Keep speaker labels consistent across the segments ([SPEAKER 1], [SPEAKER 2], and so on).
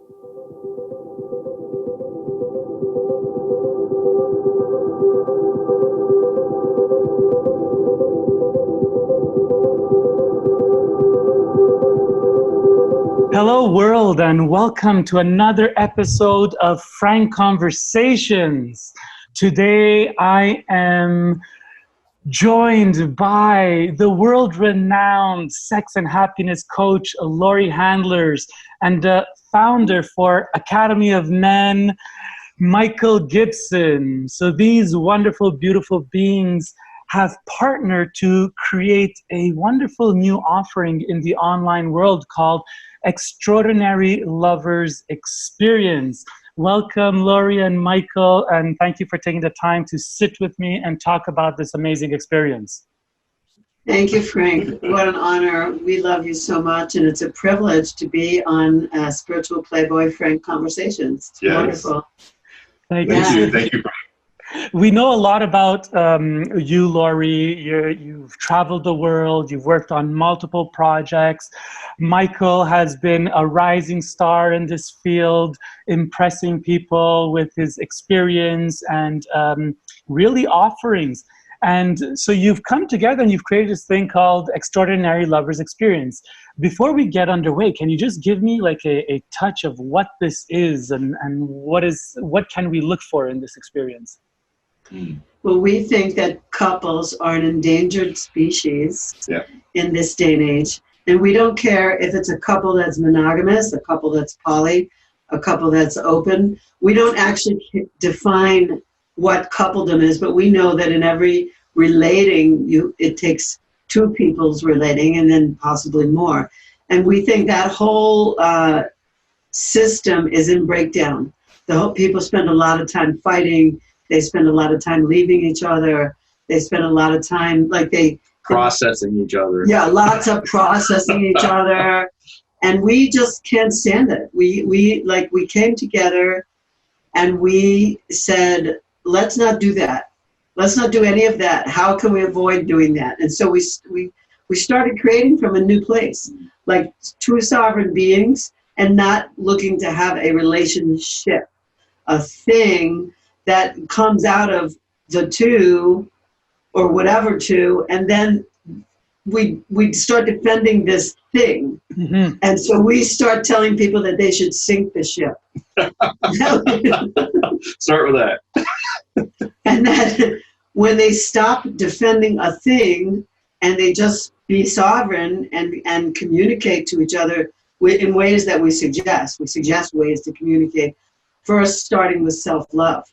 [SPEAKER 1] Hello, world, and welcome to another episode of Frank Conversations. Today, I am joined by the world-renowned sex and happiness coach, Laurie Handlers, and the founder for Academy of Men, Michael Gibson. So these wonderful, beautiful beings have partnered to create a wonderful new offering in the online world called Extraordinary Lovers Experience. Welcome, Laurie and Michael, and thank you for taking the time to sit with me and talk about this amazing experience.
[SPEAKER 2] Thank you, Frank. What an honor. We love you so much, and it's a privilege to be on Spiritual Playboy Frank Conversations. It's wonderful.
[SPEAKER 1] Thank
[SPEAKER 3] you. Thank you, Frank.
[SPEAKER 1] We know a lot about you, Laurie. You've traveled the world. You've worked on multiple projects. Michael has been a rising star in this field, impressing people with his experience and really offerings. And so you've come together and you've created this thing called Extraordinary Lovers Experience. Before we get underway, can you just give me like a touch of what this is and what can we look for in this experience?
[SPEAKER 2] Well, we think that couples are an endangered species in this day and age. And we don't care if it's a couple that's monogamous, a couple that's poly, a couple that's open. We don't actually define what coupledom is, but we know that in every relating, it takes two people's relating and then possibly more. And we think that whole system is in breakdown. People spend a lot of time fighting. They spend a lot of time leaving each other. They spend a lot of time
[SPEAKER 3] processing each other.
[SPEAKER 2] Yeah, lots of processing each other. And we just can't stand it. We came together and we said, let's not do that. Let's not do any of that. How can we avoid doing that? And so we started creating from a new place, like two sovereign beings and not looking to have a relationship, a thing that comes out of the two or whatever two, and then we start defending this thing. Mm-hmm. And so we start telling people that they should sink the ship.
[SPEAKER 3] Start with that.
[SPEAKER 2] And that when they stop defending a thing and they just be sovereign and communicate to each other in ways that we suggest ways to communicate, first starting with self-love.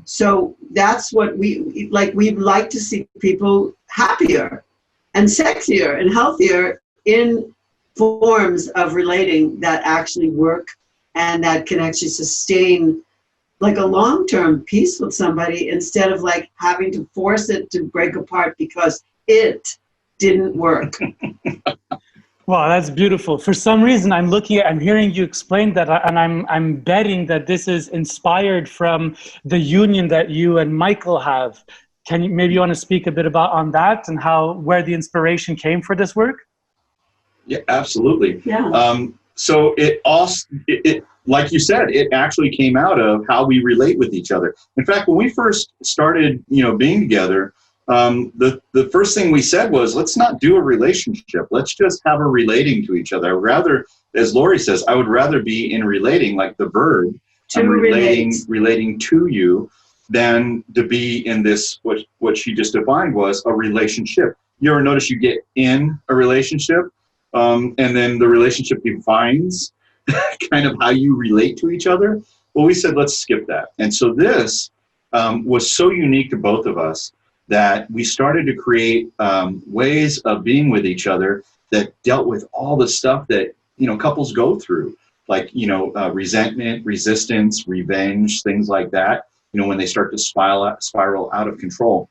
[SPEAKER 2] So that's what we'd like to see people happier and sexier and healthier in forms of relating that actually work and that can actually sustain like a long-term peace with somebody instead of like having to force it to break apart because it didn't work.
[SPEAKER 1] Wow, that's beautiful. For some reason, I'm hearing you explain that, and I'm betting that this is inspired from the union that you and Michael have. Can you maybe want to speak a bit on that and where the inspiration came for this work?
[SPEAKER 3] Yeah, absolutely.
[SPEAKER 2] Yeah.
[SPEAKER 3] So it like you said, it actually came out of how we relate with each other. In fact, when we first started, being together, the first thing we said was, let's not do a relationship. Let's just have a relating to each other. I would rather, as Laurie says, I would rather be in relating, like the verb, relating to you, than to be in this, what she just defined was a relationship. You ever notice you get in a relationship, and then the relationship defines kind of how you relate to each other? Well, we said, let's skip that. And so this was so unique to both of us that we started to create ways of being with each other that dealt with all the stuff that, couples go through, like, resentment, resistance, revenge, things like that, when they start to spiral out of control.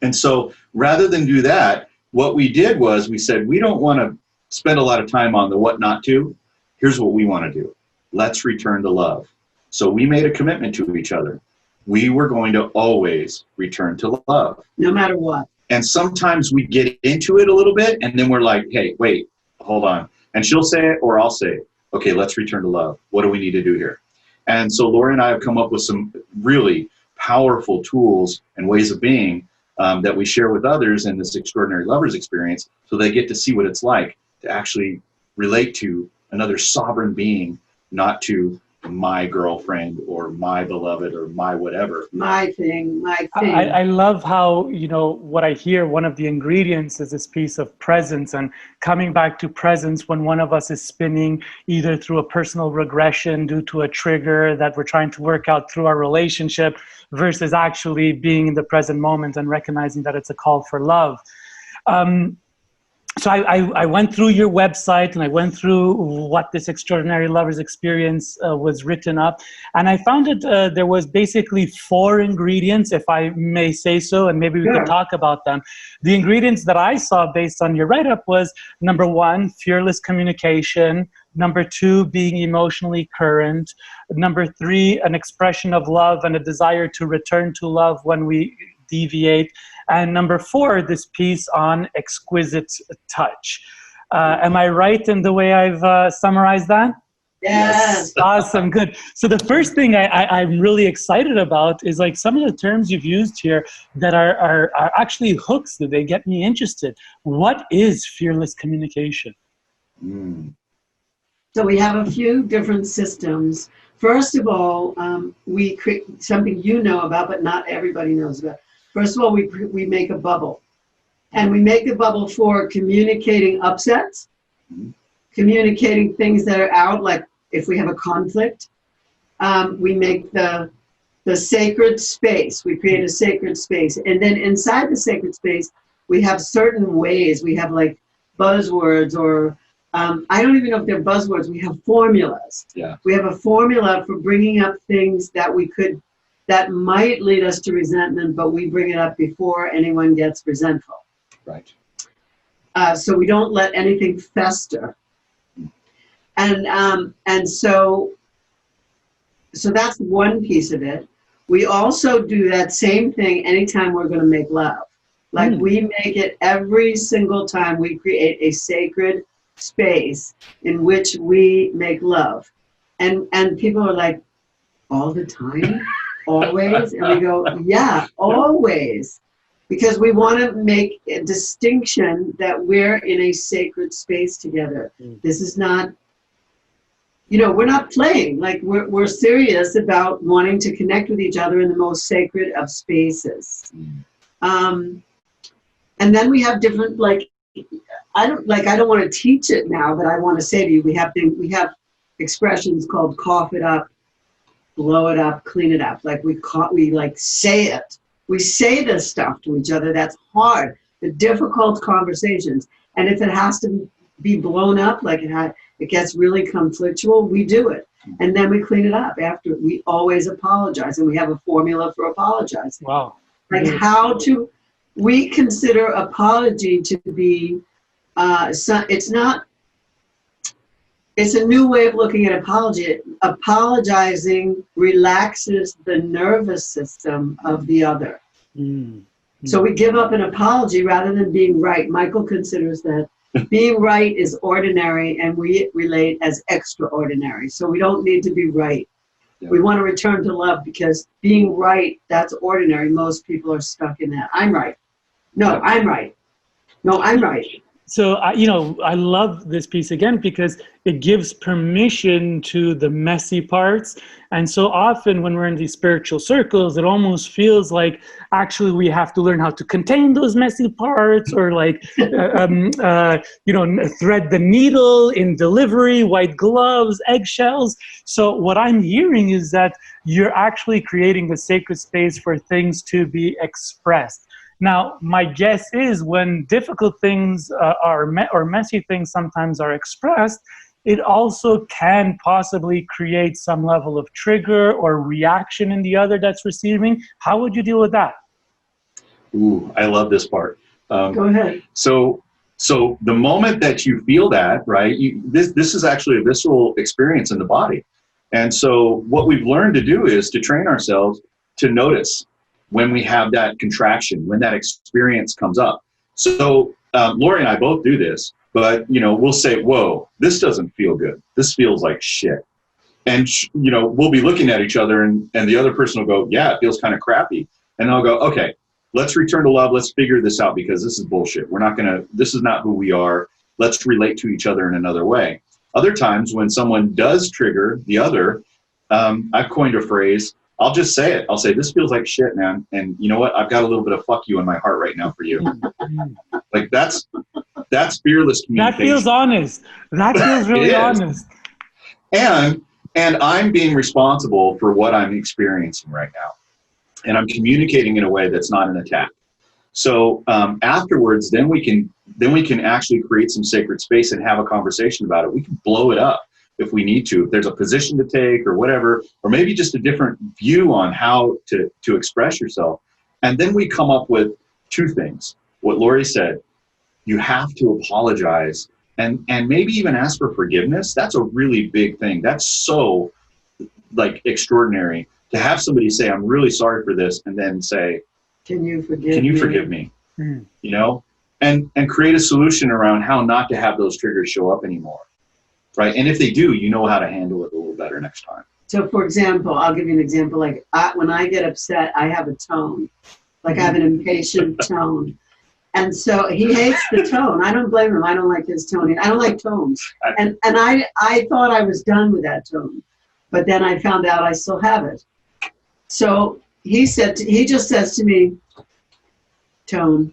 [SPEAKER 3] And so rather than do that, what we did was we said, we don't want to spend a lot of time on the what not to. Here's what we want to do. Let's return to love. So we made a commitment to each other. We were going to always return to love.
[SPEAKER 2] No matter what.
[SPEAKER 3] And sometimes we get into it a little bit and then we're like, hey, wait, hold on. And she'll say it or I'll say it. okay, let's return to love. What do we need to do here? And so Laurie and I have come up with some really powerful tools and ways of being that we share with others in this extraordinary lovers experience, so they get to see what it's like to actually relate to another sovereign being, not to my girlfriend or my beloved or my whatever.
[SPEAKER 2] My thing.
[SPEAKER 1] I love how, what I hear, one of the ingredients is this piece of presence, and coming back to presence when one of us is spinning either through a personal regression due to a trigger that we're trying to work out through our relationship, versus actually being in the present moment and recognizing that it's a call for love. So I went through your website, and I went through what this extraordinary lovers experience was written up, and I found that there was basically 4 ingredients, if I may say so, and maybe we could talk about them. The ingredients that I saw based on your write-up was, number 1, fearless communication; number 2, being emotionally current; number 3, an expression of love and a desire to return to love when we deviate; and number 4, this piece on exquisite touch. Am I right in the way I've summarized that?
[SPEAKER 2] Yes.
[SPEAKER 1] Awesome, good. So the first thing I'm really excited about is like some of the terms you've used here that are actually hooks, that they get me interested. What is fearless communication?
[SPEAKER 2] So we have a few different systems. First of all, we create something you know about, but not everybody knows about. First of all, we make a bubble. And we make a bubble for communicating upsets, communicating things that are out, like if we have a conflict. We make the sacred space. We create a sacred space. And then inside the sacred space, we have certain ways. We have like buzzwords, or I don't even know if they're buzzwords. We have formulas.
[SPEAKER 3] Yeah.
[SPEAKER 2] We have a formula for bringing up things that might lead us to resentment, but we bring it up before anyone gets resentful.
[SPEAKER 3] Right.
[SPEAKER 2] So we don't let anything fester. And so that's one piece of it. We also do that same thing anytime we're going to make love. Like we make it every single time we create a sacred space in which we make love. And people are like, all the time? Always? And we go, yeah, always. Because we want to make a distinction that we're in a sacred space together. This is not, we're not playing. Like we're serious about wanting to connect with each other in the most sacred of spaces. And then we have different, I don't want to teach it now, but I want to say to you, we have expressions called cough it up, blow it up, clean it up. Like we say it. We say this stuff to each other. That's hard. The difficult conversations. And if it has to be blown up, like it gets really conflictual, we do it. And then we clean it up after. We always apologize. And we have a formula for apologizing.
[SPEAKER 1] Wow.
[SPEAKER 2] Like we consider apology to be, it's a new way of looking at apology. Apologizing relaxes the nervous system of the other. So we give up an apology rather than being right. Michael considers that being right is ordinary, and we relate as extraordinary. So we don't need to be right. Yeah. We want to return to love, because being right, that's ordinary. Most people are stuck in that. I'm right. No, I'm right. No, I'm right.
[SPEAKER 1] So, I love this piece again because it gives permission to the messy parts. And so often when we're in these spiritual circles, it almost feels like actually we have to learn how to contain those messy parts, or thread the needle in delivery, white gloves, eggshells. So what I'm hearing is that you're actually creating a sacred space for things to be expressed. Now, my guess is when difficult things or messy things sometimes are expressed, it also can possibly create some level of trigger or reaction in the other that's receiving. How would you deal with that?
[SPEAKER 3] Ooh, I love this part.
[SPEAKER 2] Go ahead.
[SPEAKER 3] So the moment that you feel that, right, this is actually a visceral experience in the body. And so what we've learned to do is to train ourselves to notice when we have that contraction, when that experience comes up. So Laurie and I both do this. but, we'll say, whoa, this doesn't feel good. This feels like shit. And, we'll be looking at each other and the other person will go, yeah, it feels kind of crappy. And I'll go, okay, let's return to love. Let's figure this out because this is bullshit. This is not who we are. Let's relate to each other in another way. Other times when someone does trigger the other, I've coined a phrase. I'll just say it. I'll say, this feels like shit, man. And you know what? I've got a little bit of fuck you in my heart right now for you. Like that's fearless communication.
[SPEAKER 1] That feels honest. That feels really honest.
[SPEAKER 3] And I'm being responsible for what I'm experiencing right now. And I'm communicating in a way that's not an attack. So afterwards, then we can actually create some sacred space and have a conversation about it. We can blow it up if we need to, if there's a position to take or whatever, or maybe just a different view on how to express yourself. And then we come up with two things. What Laurie said, you have to apologize and maybe even ask for forgiveness. That's a really big thing. That's so extraordinary to have somebody say, I'm really sorry for this, and then say, Can you forgive me?
[SPEAKER 1] Mm.
[SPEAKER 3] And create a solution around how not to have those triggers show up anymore. Right. And if they do, you know how to handle it a little better next time.
[SPEAKER 2] So, for example, I'll give you an example. When I get upset, I have a tone. I have an impatient tone. And so he hates the tone. I don't blame him. I don't like his tone. I don't like tones. And I thought I was done with that tone. But then I found out I still have it. So he just says to me, tone.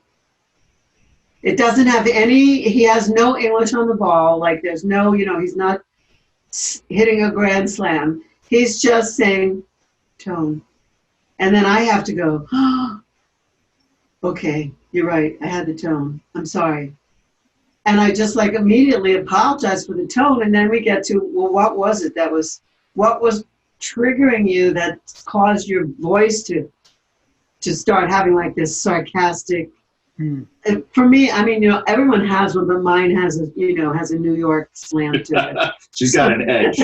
[SPEAKER 2] It doesn't have he has no English on the ball. There's no, he's not hitting a grand slam. He's just saying tone. And then I have to go, oh, okay, you're right. I had the tone. I'm sorry. And I just immediately apologize for the tone. And then we get to, well, what was it what was triggering you that caused your voice to start having this sarcastic. For me, everyone has one, but mine has a New York slam to it.
[SPEAKER 3] She's got an edge.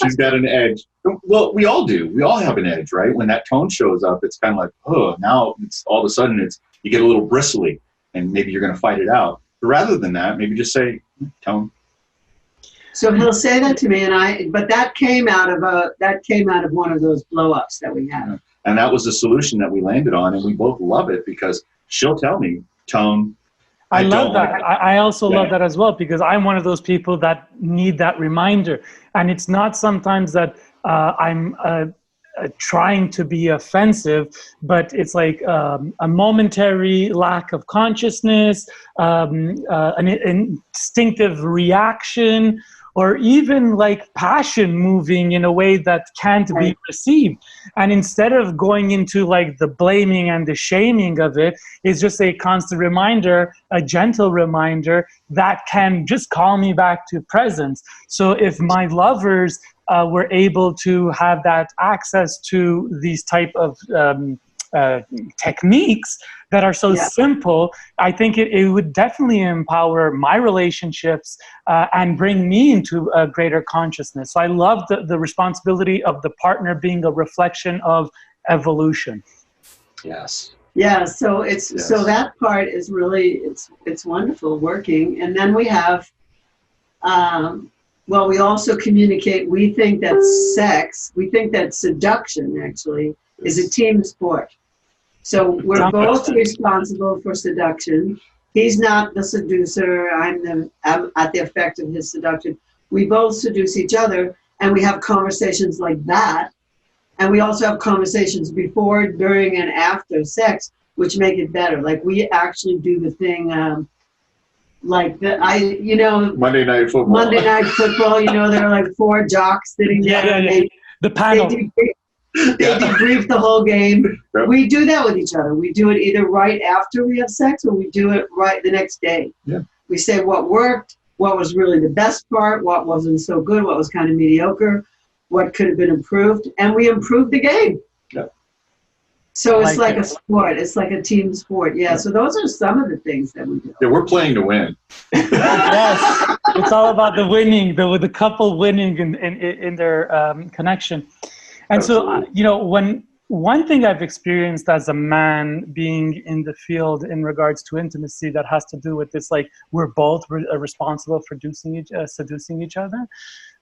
[SPEAKER 3] She's got an edge. Well, we all do. We all have an edge, right? When that tone shows up, it's kind of oh, now it's all of a sudden you get a little bristly, and maybe you're going to fight it out. But rather than that, maybe just say tone.
[SPEAKER 2] So he'll say that to me, but that came out of one of those blow-ups that we had.
[SPEAKER 3] And that was the solution that we landed on, and we both love it because she'll tell me, tone.
[SPEAKER 1] I love that. I also love that as well, because I'm one of those people that need that reminder. And it's not sometimes that I'm trying to be offensive, but it's a momentary lack of consciousness, an instinctive reaction, or even passion moving in a way that can't be received. And instead of going into the blaming and the shaming of it, it's just a constant reminder, a gentle reminder that can just call me back to presence. So if my lovers were able to have that access to these type of techniques that are so simple, I think it would definitely empower my relationships and bring me into a greater consciousness. So I love the responsibility of the partner being a reflection of evolution.
[SPEAKER 3] Yes.
[SPEAKER 2] Yeah. So so that part is really it's wonderful working. And then we have we also communicate. We think that seduction actually is a team sport. So we're both responsible for seduction. He's not the seducer. I'm at the effect of his seduction. We both seduce each other, and we have conversations like that. And we also have conversations before, during, and after sex, which make it better. We actually do the thing, Monday
[SPEAKER 3] Night Football.
[SPEAKER 2] Monday Night Football. There are 4 jocks sitting there.
[SPEAKER 1] Yeah. The panel.
[SPEAKER 2] They debrief the whole game. Yep. We do that with each other. We do it either right after we have sex, or we do it right the next day.
[SPEAKER 3] Yeah.
[SPEAKER 2] We say what worked, what was really the best part, what wasn't so good, what was kind of mediocre, what could have been improved, and we improve the game.
[SPEAKER 3] Yeah.
[SPEAKER 2] So it's a sport. It's like a team sport. Yeah. So those are some of the things that we do.
[SPEAKER 3] Yeah, we're playing to win.
[SPEAKER 1] Yes. It's all about the winning, the couple winning in their connection. And so, when one thing I've experienced as a man being in the field in regards to intimacy that has to do with this, like we're both responsible for seducing each other.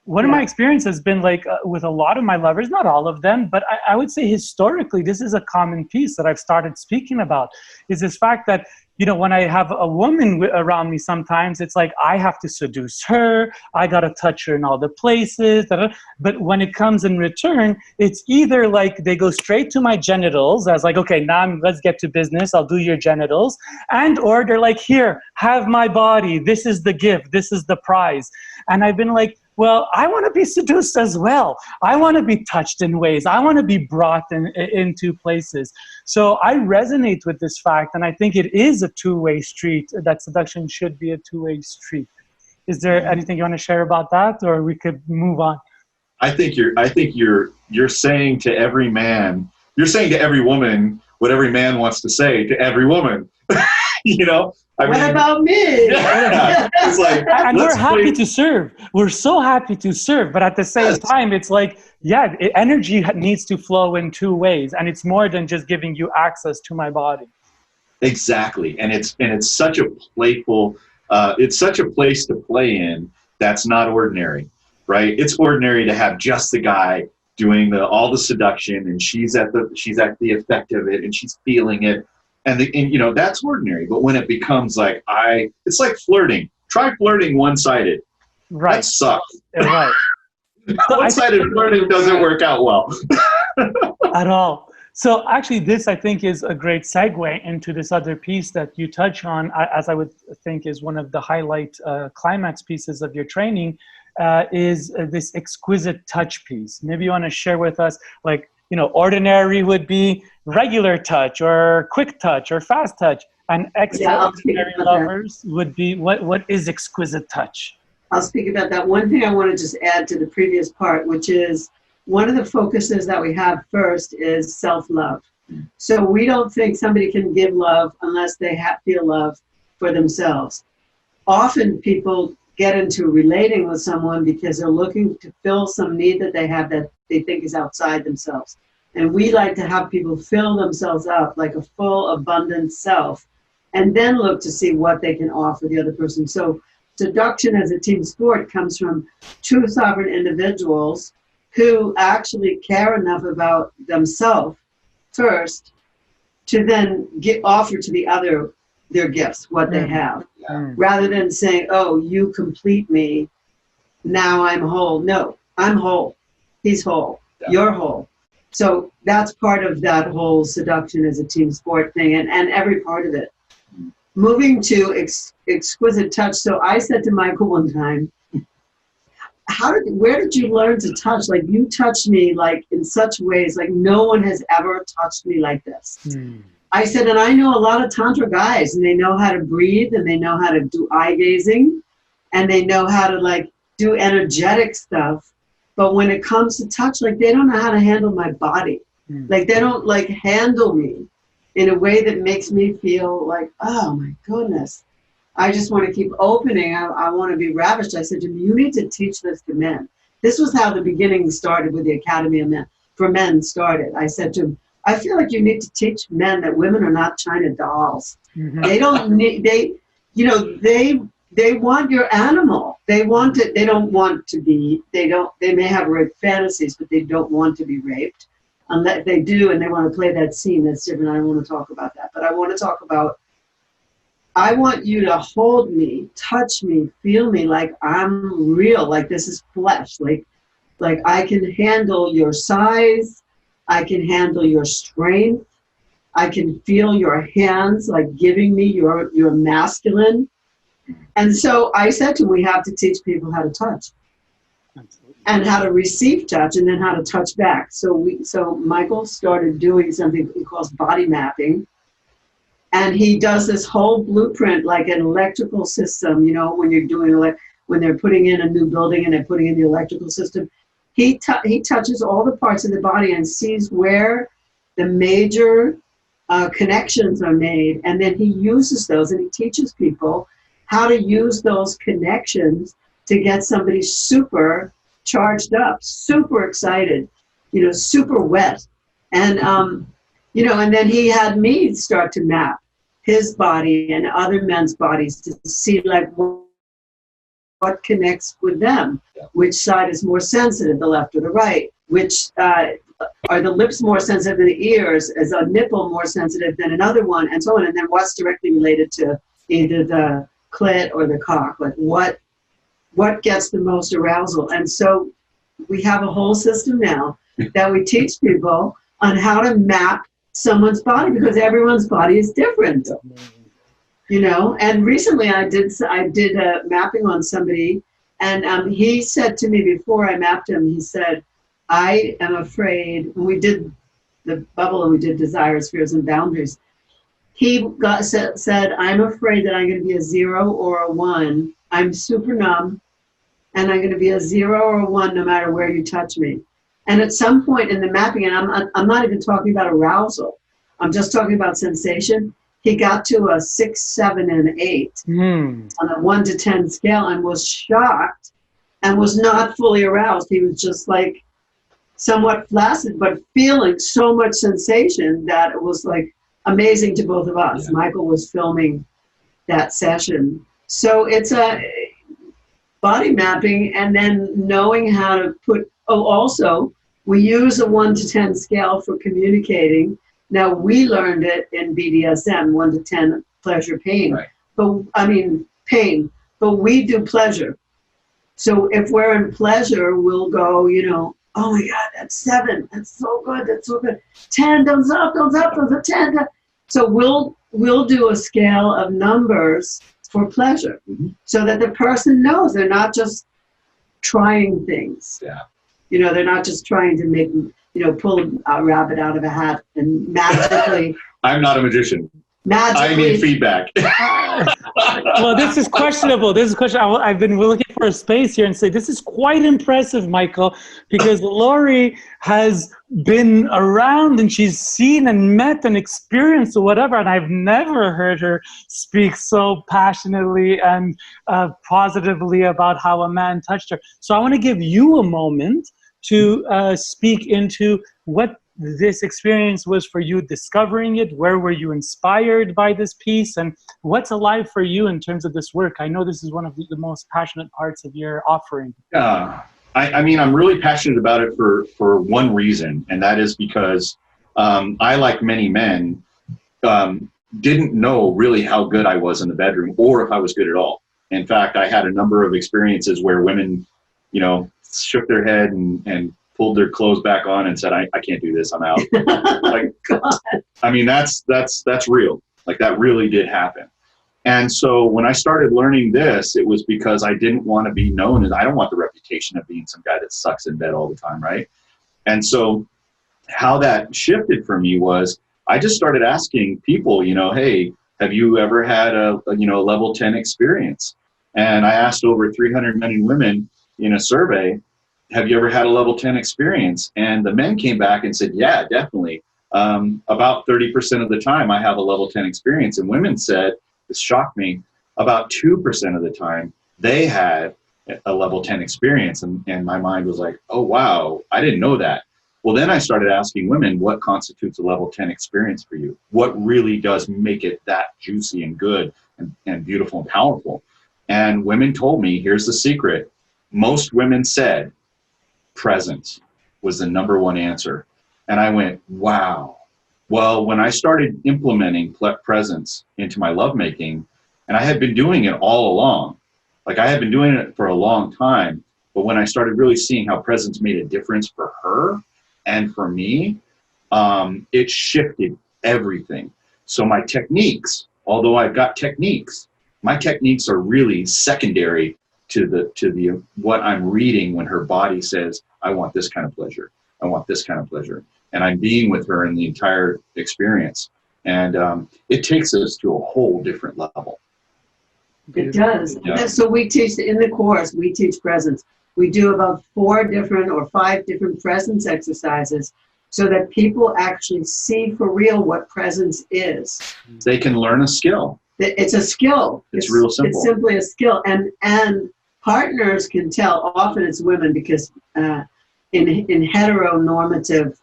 [SPEAKER 1] One of my experiences has been like with a lot of my lovers, not all of them, but I would say historically, this is a common piece that I've started speaking about, is this fact that, you know, when I have a woman around me, sometimes it's like I have to seduce her, I got to touch her in all the places, but when it comes in return, it's either like they go straight to my genitals as like, okay, now let's get to business, I'll do your genitals, and or they're like, here, have my body, this is the gift, this is the prize. And I've been like, well, I want to be seduced as well. I want to be touched in ways. I want to be brought into places. So I resonate with this fact, and I think it is a two-way street, that seduction should be a two-way street. Is there anything you want to share about that, or we could move on?
[SPEAKER 3] I think you're saying to every man, you're saying to every woman what every man wants to say to every woman. You know?
[SPEAKER 2] What about me?
[SPEAKER 3] Yeah. It's like,
[SPEAKER 1] and we're happy to serve. We're so happy to serve, but at the same time, it's like, yeah, energy needs to flow in two ways, and it's more than just giving you access to my body.
[SPEAKER 3] Exactly, and it's such a playful, it's such a place to play in that's not ordinary, right? It's ordinary to have just the guy doing all the seduction, and she's at the effect of it, and she's feeling it. And you know, that's ordinary. But when it becomes like it's like flirting. Try flirting one-sided.
[SPEAKER 1] Right.
[SPEAKER 3] That sucks.
[SPEAKER 1] Right. So
[SPEAKER 3] one-sided flirting doesn't work out well.
[SPEAKER 1] At all. So actually, this I think is a great segue into this other piece that you touch on, as I would think is one of the highlight climax pieces of your training, is this exquisite touch piece. Maybe you want to share with us, like, you know, ordinary would be regular touch or quick touch or fast touch, and extraordinary lovers would be what is exquisite touch?
[SPEAKER 2] I'll speak about that. One thing I want to just add to the previous part, which is one of the focuses that we have first is self-love. So we don't think somebody can give love unless they feel love for themselves. Often people get into relating with someone because they're looking to fill some need that they have that they think is outside themselves. And we like to have people fill themselves up like a full, abundant self, and then look to see what they can offer the other person. So seduction as a team sport comes from two sovereign individuals who actually care enough about themselves first to then offer to the other their gifts, what they have, rather than saying, oh, you complete me, now I'm whole. No, I'm whole. He's whole. You're whole. So that's part of that whole seduction as a team sport thing, and every part of it. Moving to exquisite touch. So I said to Michael one time, where did you learn to touch? Like, you touched me like in such ways, like no one has ever touched me like this. I said, and I know a lot of Tantra guys, and they know how to breathe, and they know how to do eye gazing, and they know how to like do energetic stuff. But when it comes to touch, like they don't know how to handle my body. Like they don't like handle me in a way that makes me feel like, oh my goodness, I just want to keep opening. I want to be ravished. I said to him, you need to teach this to men. This was how the beginning started with the Academy of Men for Men started. I said to him, I feel like you need to teach men that women are not China dolls. They don't need, they want your animal. They don't want to be, they may have rape fantasies, but they don't want to be raped. Unless they do, and they want to play that scene, that's different. I don't want to talk about that. But I want to talk about, I want you to hold me, touch me, feel me like I'm real, like this is flesh. Like I can handle your size. I can handle your strength. I can feel your hands like giving me your masculine. And so I said to him, we have to teach people how to touch. And how to receive touch, and then how to touch back. So Michael started doing something he calls body mapping, and he does this whole blueprint like an electrical system. You know, when you're doing when they're putting in a new building and they're putting in the electrical system, he touches all the parts of the body and sees where the major connections are made, and then he uses those, and he teaches people how to use those connections to get somebody super charged up, super excited, super wet. And, and then he had me start to map his body and other men's bodies to see like what connects with them, which side is more sensitive, the left or the right, which are the lips more sensitive than the ears, is a nipple more sensitive than another one, and so on, and then what's directly related to either the clit or the cock, like what gets the most arousal. And so we have a whole system now that we teach people on how to map someone's body, because everyone's body is different. And recently I did a mapping on somebody, and he said to me before I mapped him, he said, I am afraid, when we did the bubble and we did desires, fears, and boundaries, he said, I'm afraid that I'm going to be a 0 or a 1. I'm super numb, and I'm going to be a 0 or a 1 no matter where you touch me. And at some point in the mapping, and I'm not even talking about arousal, I'm just talking about sensation, he got to a 6, 7, and 8 on a 1 to 10 scale, and was shocked and was not fully aroused. He was just like somewhat flaccid, but feeling so much sensation that it was like amazing to both of us. Yeah. Michael was filming that session. So it's a body mapping, and then knowing how to put, also we use a 1 to 10 scale for communicating. Now, we learned it in BDSM, 1 to 10, pleasure, pain. Right. Pain. But we do pleasure. So if we're in pleasure, we'll go, oh my God, that's 7. That's so good. That's so good. 10, thumbs up, 10. So we'll do a scale of numbers for pleasure, so that the person knows they're not just trying things. Yeah. They're not just trying to make, pull a rabbit out of a hat and magically.
[SPEAKER 3] I'm not a magician.
[SPEAKER 2] Magically.
[SPEAKER 3] I need feedback.
[SPEAKER 1] Well, this is questionable. I've been looking for a space here and say, this is quite impressive, Michael, because Laurie has been around and she's seen and met and experienced whatever, and I've never heard her speak so passionately and positively about how a man touched her. So I want to give you a moment to speak into what this experience was for you, discovering it. Where were you inspired by this piece, and what's alive for you in terms of this work? I know this is one of the most passionate parts of your offering.
[SPEAKER 3] Yeah, I'm really passionate about it for one reason, and that is because I, like many men, didn't know really how good I was in the bedroom, or if I was good at all. In fact, I had a number of experiences where women, shook their head and pulled their clothes back on and said, I can't do this, I'm out. Like, God. That's real. Like, that really did happen. And so when I started learning this, it was because I didn't want to be known as, I don't want the reputation of being some guy that sucks in bed all the time, right? And so how that shifted for me was, I just started asking people, hey, have you ever had a level 10 experience? And I asked over 300 men and women in a survey, have you ever had a level 10 experience? And the men came back and said, yeah, definitely. About 30% of the time I have a level 10 experience. And women said, this shocked me, about 2% of the time they had a level 10 experience. And my mind was like, oh, wow, I didn't know that. Well, then I started asking women, what constitutes a level 10 experience for you? What really does make it that juicy and good and beautiful and powerful? And women told me, here's the secret. Most women said presence was the number one answer. And I went, wow. Well, when I started implementing presence into my lovemaking, and I had been doing it all along, like I had been doing it for a long time, but when I started really seeing how presence made a difference for her and for me, it shifted everything. So my techniques, although I've got techniques, my techniques are really secondary to the what I'm reading when her body says, I want this kind of pleasure. I want this kind of pleasure. And I'm being with her in the entire experience. And it takes us to a whole different level.
[SPEAKER 2] It does.
[SPEAKER 3] Yeah.
[SPEAKER 2] So we teach, in the course, we teach presence. We do about 4 different or 5 different presence exercises so that people actually see for real what presence is.
[SPEAKER 3] They can learn a skill.
[SPEAKER 2] It's a skill.
[SPEAKER 3] It's real simple.
[SPEAKER 2] It's simply a skill. And partners can tell, often it's women, because in heteronormative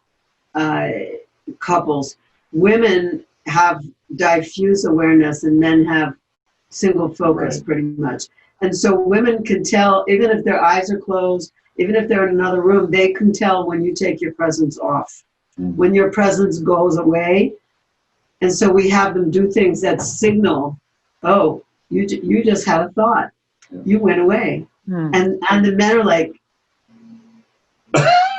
[SPEAKER 2] couples. Women have diffuse awareness and men have single focus,
[SPEAKER 3] Right.
[SPEAKER 2] pretty much. And so women can tell, even if their eyes are closed, even if they're in another room, they can tell when you take your presence off, when your presence goes away. And so we have them do things that signal, oh, you just had a thought. You went away. And the men are like,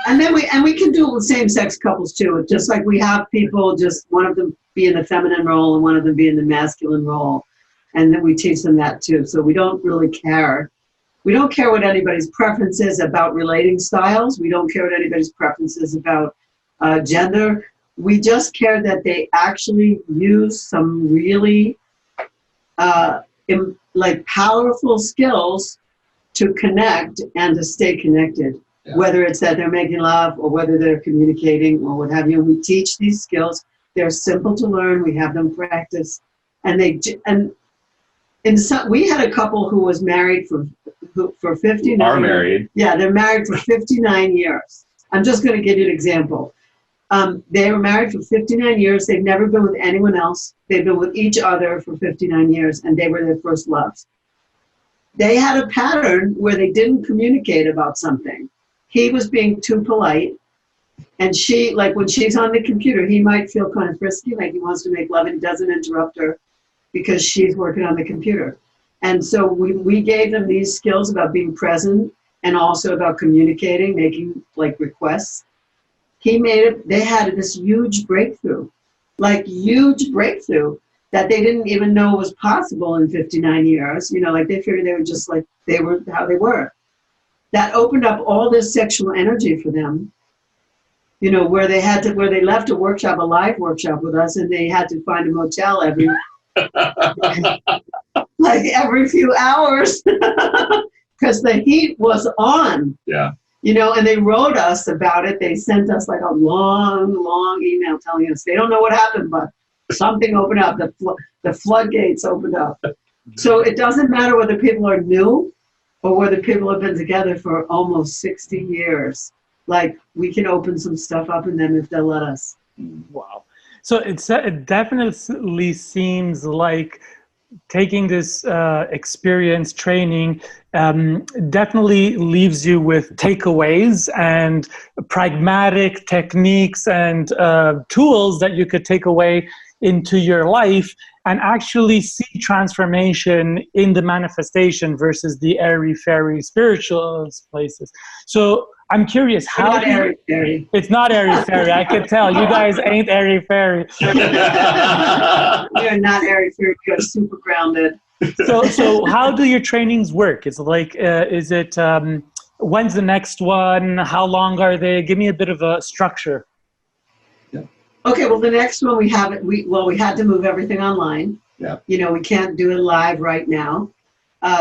[SPEAKER 2] and then we can do it with same-sex couples too. Just like we have people, just one of them be in the feminine role and one of them be in the masculine role. And then we teach them that too. So we don't really care. We don't care what anybody's preference is about relating styles. We don't care what anybody's preference is about gender. We just care that they actually use some really powerful skills to connect and to stay connected. Yeah. Whether it's that they're making love or whether they're communicating or what have you. We teach these skills. They're simple to learn. We have them practice, we had a couple who was married for 59.
[SPEAKER 3] Are married.
[SPEAKER 2] Yeah, they're married for 59 years. I'm just going to give you an example. They were married for 59 years. They've never been with anyone else. They've been with each other for 59 years, and they were their first loves. They had a pattern where they didn't communicate about something. He was being too polite, and she, like when she's on the computer, he might feel kind of frisky, like he wants to make love, and he doesn't interrupt her because she's working on the computer. And so we gave them these skills about being present and also about communicating, making like requests. They had this huge breakthrough that they didn't even know was possible in 59 years. Like they figured they were just like they were how they were. That opened up all this sexual energy for them. Where they left a live workshop with us, and they had to find a motel every few hours because the heat was on.
[SPEAKER 3] Yeah.
[SPEAKER 2] And they wrote us about it. They sent us like a long email telling us they don't know what happened, but something opened up. The floodgates opened up. So it doesn't matter whether people are new or whether people have been together for almost 60 years. Like, we can open some stuff up in them if they'll let us.
[SPEAKER 1] Wow. So it definitely seems like taking this experience training definitely leaves you with takeaways and pragmatic techniques and tools that you could take away into your life and actually see transformation in the manifestation versus the airy-fairy spiritual places. So I'm curious, how
[SPEAKER 2] not airy-fairy.
[SPEAKER 1] It's not airy-fairy. I could tell you guys ain't airy-fairy.
[SPEAKER 2] You're not airy-fairy. You're super grounded.
[SPEAKER 1] So how do your trainings work? It's like, when's the next one? How long are they? Give me a bit of a structure.
[SPEAKER 2] Okay, well, the next one we had to move everything online.
[SPEAKER 3] Yeah.
[SPEAKER 2] We can't do it live right now.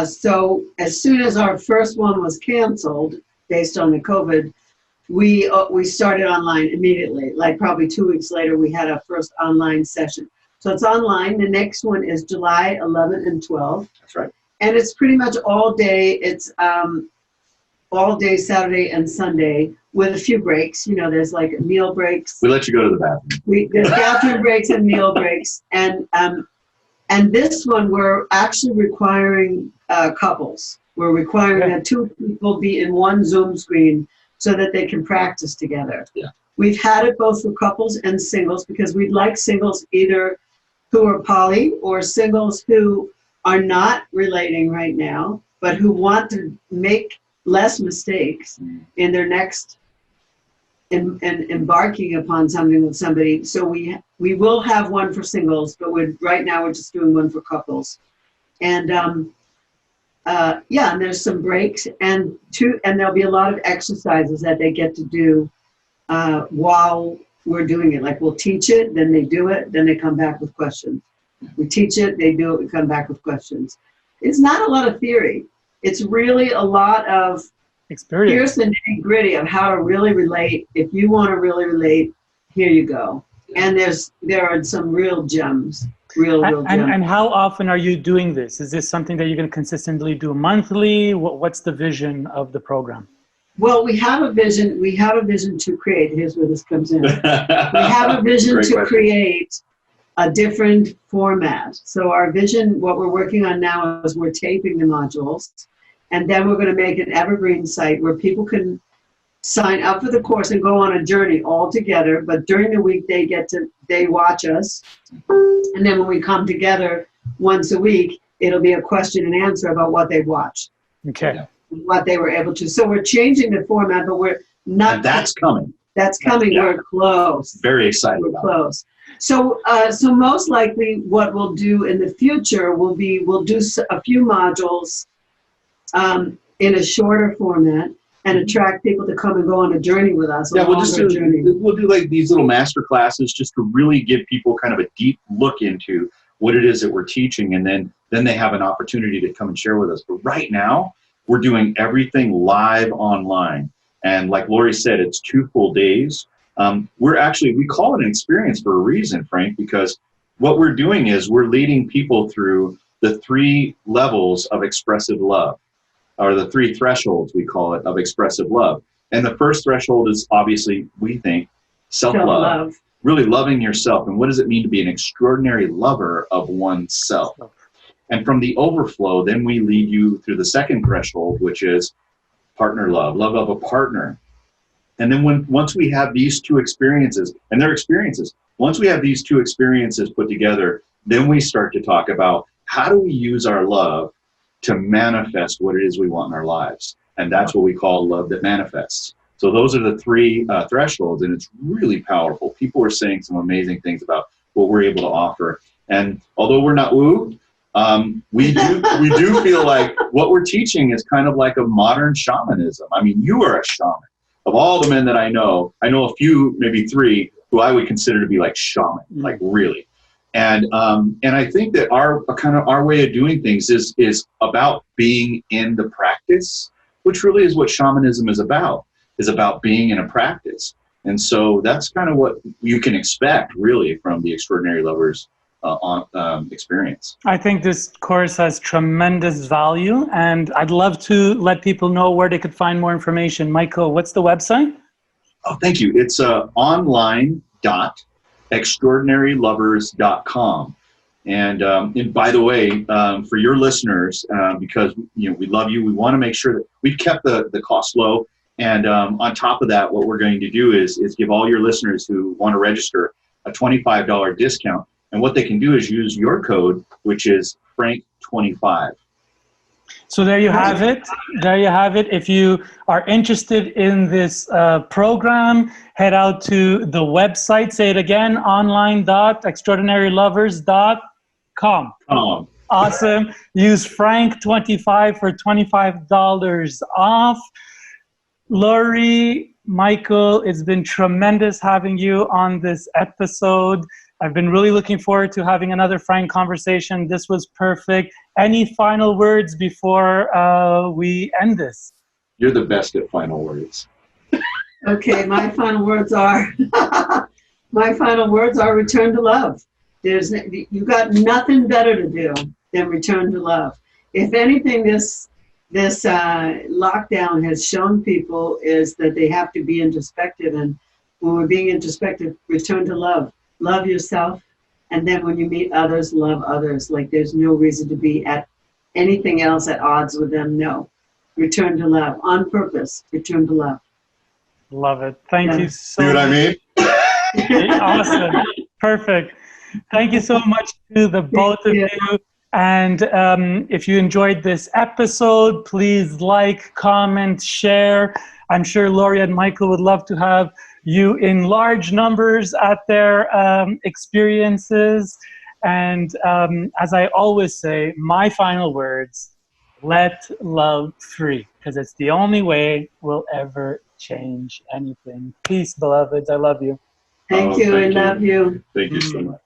[SPEAKER 2] So as soon as our first one was canceled, based on the COVID, we started online immediately. Like probably 2 weeks later, we had our first online session. So it's online. The next one is July 11 and 12.
[SPEAKER 3] That's right.
[SPEAKER 2] And it's pretty much all day. It's all day Saturday and Sunday with a few breaks. There's like meal breaks.
[SPEAKER 3] We let you go to the bathroom.
[SPEAKER 2] There's bathroom breaks and meal breaks. And this one, we're actually requiring couples. We're requiring that two people be in one Zoom screen so that they can practice together.
[SPEAKER 3] Yeah.
[SPEAKER 2] We've had it both for couples and singles because we'd like singles either who are poly or singles who are not relating right now, but who want to make less mistakes in their next embarking upon something with somebody. So we will have one for singles, but right now we're just doing one for couples. And and there's some breaks and there'll be a lot of exercises that they get to do while we're doing it. Like we'll teach it, then they do it, then they come back with questions. We teach it, they do it, we come back with questions. It's not a lot of theory. It's really a lot of experience. Here's the nitty-gritty of how to really relate. If you want to really relate, here you go. And there are some real gems. Real gems.
[SPEAKER 1] And how often are you doing this? Is this something that you're going to consistently do monthly? What's the vision of the program?
[SPEAKER 2] Well, we have a vision. We have a vision to create. Here's where this comes in. We have a vision
[SPEAKER 3] Great
[SPEAKER 2] to
[SPEAKER 3] question.
[SPEAKER 2] create a different format. So our vision, what we're working on now is we're taping the modules, and then we're going to make an evergreen site where people can sign up for the course and go on a journey all together. But during the week, they watch us, and then when we come together once a week, it'll be a question and answer about what they watched.
[SPEAKER 1] Okay.
[SPEAKER 2] What they were able to. So we're changing the format, but we're not.
[SPEAKER 3] And that's coming.
[SPEAKER 2] That's coming.
[SPEAKER 3] Yeah.
[SPEAKER 2] We're close.
[SPEAKER 3] Very excited
[SPEAKER 2] We're
[SPEAKER 3] about
[SPEAKER 2] close. So, so most likely, what we'll do in the future will be we'll do a few modules in a shorter format and attract people to come and go on a journey with us.
[SPEAKER 3] Yeah, we'll
[SPEAKER 2] journey.
[SPEAKER 3] do like these little master classes just to really give people kind of a deep look into what it is that we're teaching, and then they have an opportunity to come and share with us. But right now, we're doing everything live online. And like Laurie said, it's 2 full days. We call it an experience for a reason, Frank, because what we're doing is we're leading people through the 3 levels of expressive love, or the 3 thresholds, we call it, of expressive love. And the first threshold is obviously, we think, self-love, really loving yourself. And what does it mean to be an extraordinary lover of oneself? And from the overflow, then we lead you through the second threshold, which is partner love, love of a partner. And then once we have these 2 experiences, and they're experiences, once we have these 2 experiences put together, then we start to talk about how do we use our love to manifest what it is we want in our lives. And that's what we call love that manifests. So those are the 3 thresholds, and it's really powerful. People are saying some amazing things about what we're able to offer. And although we're not woo, we do feel like what we're teaching is kind of like a modern shamanism. I mean, you are a shaman. Of all the men that I know a few, maybe 3, who I would consider to be like shaman, like really. And I think that our way of doing things is about being in the practice, which really is what shamanism is about being in a practice. And so that's kind of what you can expect really from the Extraordinary Lovers experience.
[SPEAKER 1] I think this course has tremendous value, and I'd love to let people know where they could find more information. Michael, what's the website?
[SPEAKER 3] Oh, thank you. It's online.extraordinarylovers.com. And by the way, for your listeners, because we love you, we want to make sure that we've kept the cost low. And on top of that, what we're going to do is give all your listeners who want to register a $25 discount. And what they can do is use your code, which is Frank25.
[SPEAKER 1] So there you have it. There you have it. If you are interested in this program, head out to the website. Say it again, online.extraordinarylovers.com. Awesome. Use Frank25 for $25 off. Laurie, Michael, it's been tremendous having you on this episode. I've been really looking forward to having another frank conversation. This was perfect. Any final words before we end this?
[SPEAKER 3] You're the best at final words.
[SPEAKER 2] Okay, my final words are return to love. You got nothing better to do than return to love. If anything, this lockdown has shown people is that they have to be introspective, and when we're being introspective, return to love. Love yourself, and then when you meet others, love others. Like there's no reason to be at anything else at odds with them. No. Return to love. On purpose, return to love.
[SPEAKER 1] Love it. Thank you so
[SPEAKER 3] much. See what I mean?
[SPEAKER 1] Awesome. Perfect. Thank you so much to the both of you. And if you enjoyed this episode, please like, comment, share. I'm sure Laurie and Michael would love to have you in large numbers at their experiences. And as I always say, my final words, let love free, because it's the only way we'll ever change anything. Peace, beloveds. I love you.
[SPEAKER 2] Thank you. I love you.
[SPEAKER 3] Thank you so much.